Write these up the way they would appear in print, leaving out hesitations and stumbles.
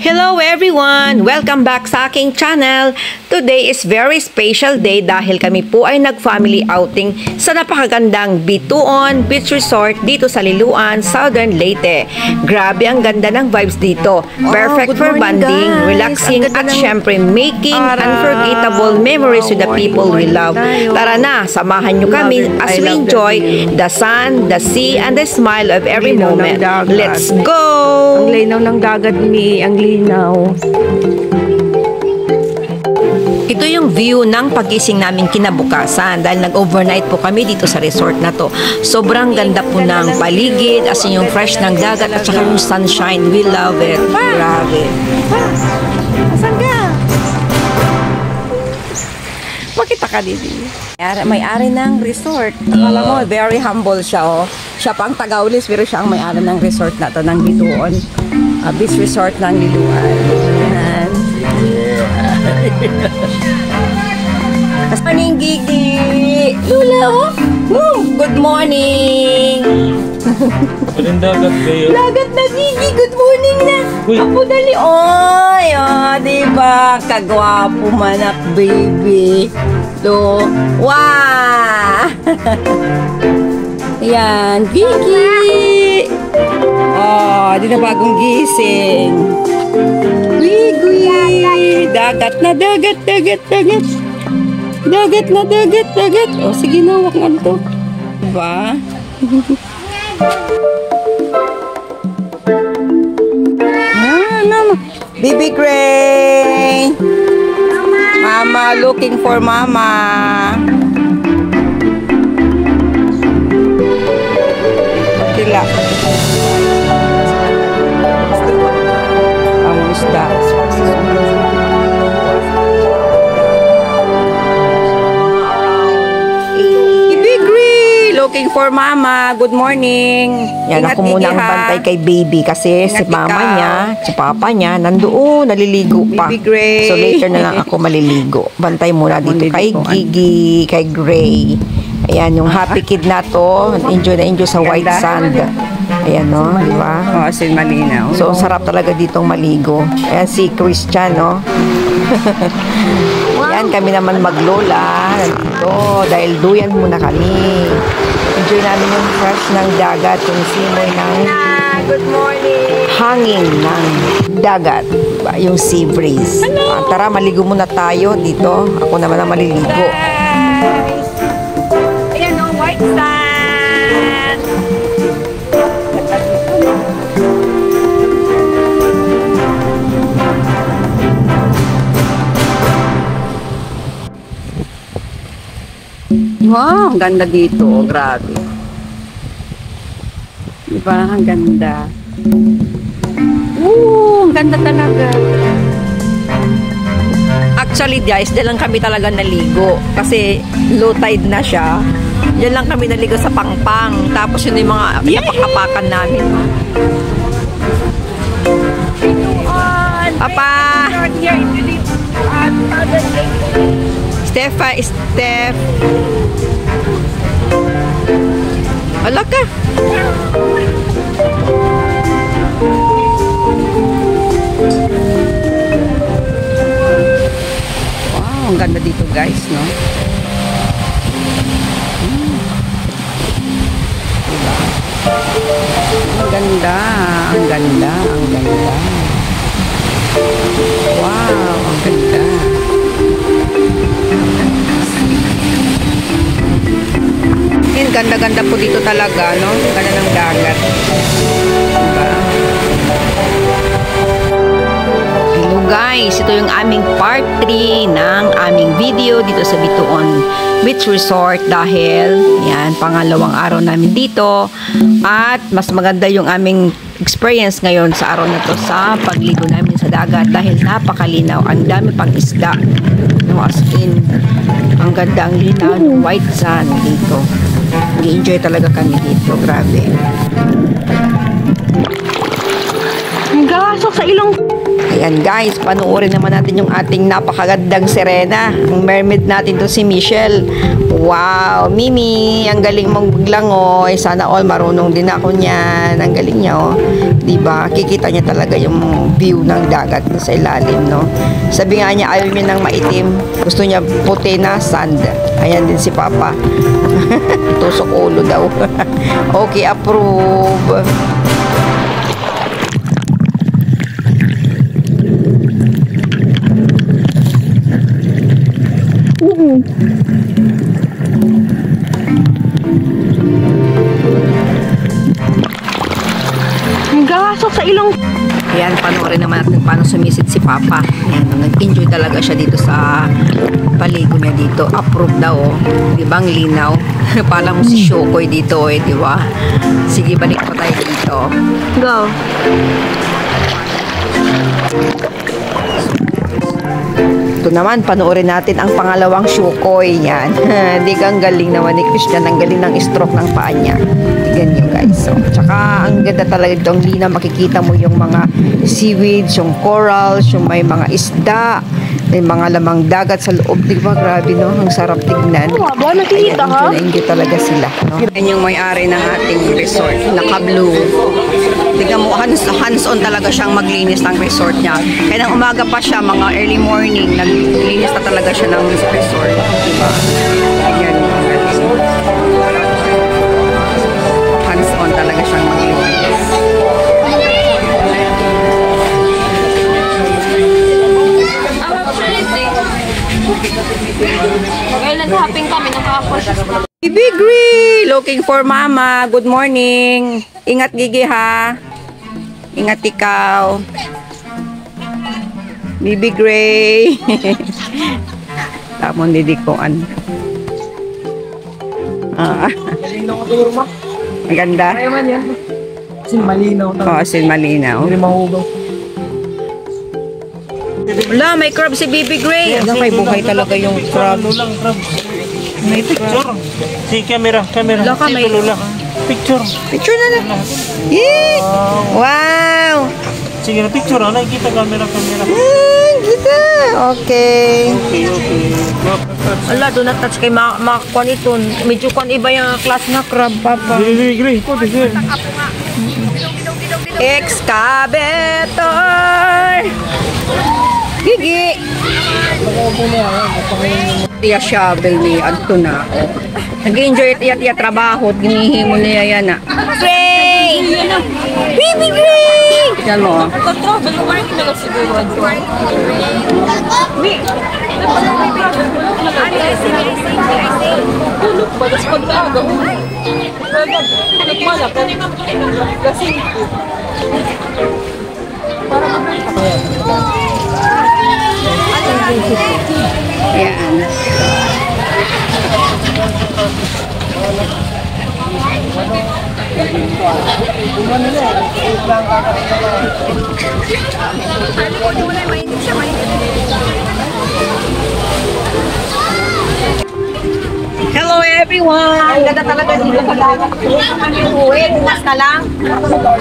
Hello everyone! Welcome back sa aking channel. Today is very special day dahil kami po ay nag-family outing sa napakagandang Bituon Beach Resort dito sa Liloan, Southern Leyte. Grabe ang ganda ng vibes dito. Perfect for bonding, relaxing at syempre making unforgettable memories with the people we love. Tara na, samahan nyo kami as we enjoy the sun, the sea, and the smile of every moment. Let's go! Ang linaw ng dagat ang linaw. Ito yung view ng pagising namin kinabukasan dahil nag-overnight po kami dito sa resort na to. Sobrang ganda po ng paligid, as in yung fresh ng dagat at saka yung sunshine. We love it. Grabe. Asan ka? Makita ka dito. May-ari ng resort. Akala mo, very humble siya. Oh. Siya pang tagaulis pero siya ang may-ari ng resort na to ng Bituon. Beach Resort ng Liloan. Yan. Good morning, Gigi! Lula, oh! Good morning! Walang dagat kayo. Dagat na, Gigi! Good morning na! Uy. Apo dali! Oy! Oh, diba? Kagwapo manak, baby! So, wow! Yan, Gigi! Oh, di na bagong gising. Wigwi! Dagat na, dagat, dagat, dagat. Dagat na, dagat, dagat. Oh, sige na, wak nga to. Diba? Mama. Baby Gray! Mama, looking for Mama. Tila. Ang isda. Looking for Mama. Good morning. Yan, ingat, ako muna ang bantay kay baby kasi ingat si mama niya, si papa niya, nandoon, naliligo pa. So later na lang ako maliligo. Bantay muna dito kay Gigi, kay Gray. Ayan, yung happy kid na to. Enjoy na enjoy sa white sand. Ayan, no? Di ba? Oo, sin malinaw. So, sarap talaga ditong maligo. Ayan, si Christian, no? Yan, kami naman maglola nandito dahil duyan muna kami. Enjoy namin yung fresh ng dagat, yung simoy ng Good morning! hangin ng dagat, diba? Yung sea breeze. Tara, maligo muna tayo dito. Ako naman ang maliligo. Ayan o, white sand! Wow, ang ganda dito. Grabe. Diba? Ang ganda. Ang ganda talaga. Actually guys, diyan lang kami talaga naligo. Kasi low tide na siya. Diyan lang kami naligo sa Pangpang. Tapos yun yung mga apak-apakan namin. Papa! Steph. Wala ka. Wow, ang ganda dito guys, no? Diba? Ang ganda, ang ganda, ang ganda. Wow, ang ganda. Yan, ganda-ganda po dito talaga, no? Ganda ng dagat. Diba? Hello guys, ito yung aming part 3 ng aming video dito sa Bituon Beach Resort dahil yan, pangalawang araw namin dito at mas maganda yung aming experience ngayon sa araw na to sa pagligo namin sa dagat dahil napakalinaw, ang dami pang isda, no, as in ang ganda, ang linaw ng white sand dito. Nag-enjoy talaga kami dito, grabe. gasok sa ilong. Ayan guys, panoorin naman natin yung ating napakagandang sirena. Ang mermaid natin to si Michelle. Wow, Mimi, ang galing mong maglangoy. Sana all marunong din ako niyan. Ang galing niya, oh. Diba? Kikita niya talaga yung view ng dagat sa ilalim, no? Sabi nga niya, ayaw niya ng maitim. Gusto niya puti na sand. Ayan din si Papa. Tusok ulo daw. Okay, approve. Gasok sa ilong. Ayan, panoorin naman natin paano sumisid si Papa. Ayan, nag-enjoy talaga siya dito sa paligo niya dito. Approve daw, oh. Di ba ang linaw? Pala mo si Shokoy dito, eh, di ba? Sige, balik pa tayo dito. Go. Ito naman, panoorin natin ang pangalawang Shokoy. Yan. Di ka ang galing naman ni Christian. Ang galing ng stroke ng paa niya. Ganyan guys. So, tsaka ang ganda talaga dito. Ang lina, makikita mo yung mga seaweeds, yung corals, yung may mga isda, may mga lamang dagat sa loob. Di ba? Grabe, no? Ang sarap tignan. Ba, nakikita ka? Enjoy talaga sila. No? Yan yung may-ari ng ating resort. Naka-blue. Tignan mo, hands-on talaga siyang maglinis ng resort niya. Kaya nang umaga pa siya, mga early morning, naglinis na talaga siya ng resort. Diba? Ayan. Hands-on talaga siyang maglinis. Ngayon nag-hopping kami, naka-approach. Bibi Gray! Looking for Mama. Good morning. Ingat, Gigi, ha? Ingat ikaw. Bibi Gray. Tamon didikoan. Maganda. Ayaman yan. Kasi malinaw na. Oo, sin malinaw. Hindi mahugaw. Wala, may crab si Bibi Gray. Hanggang may buhay talaga yung crab. Ano lang, crab. May picture. Si camera. Wala ka, may- Lula. Picture. Picture na lang. Yee! Wow! Sige na, picture. Nakikita camera. Kita. Okay. Okay. Wala, do not touch kay makakuan ito. Medyo kuan iba yung class na crab, Papa. Gray. Ito, tigil. Excavator! Gigi! Tiya shovel ni Adto na. Nag-enjoy tiya trabaho at ginihimo niya yan na. Gray! Baby Gray! Yan mo. Travel work na lang siguro. Tulog ba? Tapos pag-aga. Nagmalak. Kasi Yan. Hello everyone! Ang ganda talaga dito sa dagat. Uwi, bukas na lang.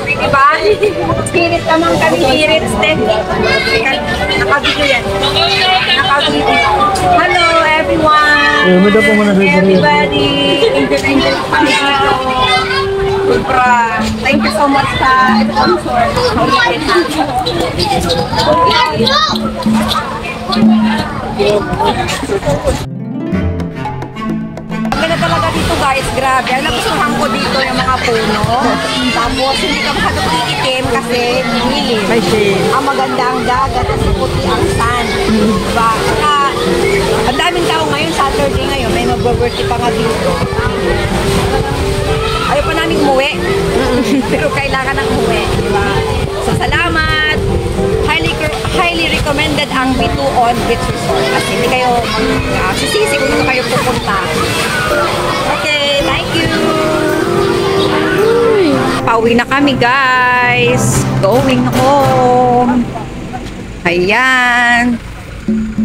Diba? Spirit naman kami, spirit step. Nakabito yan. Nakabito. Hello everyone! Everybody! Sobra. Thank you so much sa sponsor. Ganda talaga dito guys, grabe. Ang nagustuhan ko dito yung mga puno. Tapos hindi ka masyadong iitim kasi milim. Ang maganda ang dagat kasi puti ang sand. Diba? Saka, ang daming tao ngayon, Saturday ngayon, may mag-birthday pa nga dito. Ayaw pa namin umuwi. Pero kailangan ng umuwi. Diba? So, salamat! Highly recommended ang Bituon Beach Resort. Kasi hindi kayo sisisi kung dito kayo pupunta. Okay, thank you! Pauwi na kami guys. Going home. Ayan.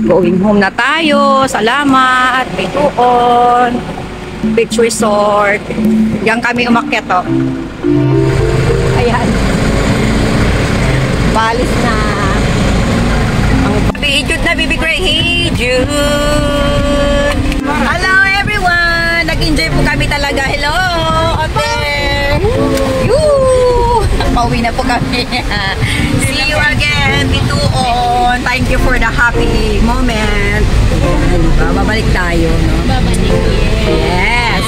Going home na tayo. Salamat. Bituon Beach Resort. Diyan kami umakyat, oh. Ayan. Palis na. Hey Jude na, Bibi Gray. Hey Jude! Hello everyone! Nag-enjoy po kami talaga. Hello! Ate! Yoo! Pauwi na po kami. See you again, Bituon. Thank you for the happy moment. Diba? Babalik tayo, no? Babalik. Yes!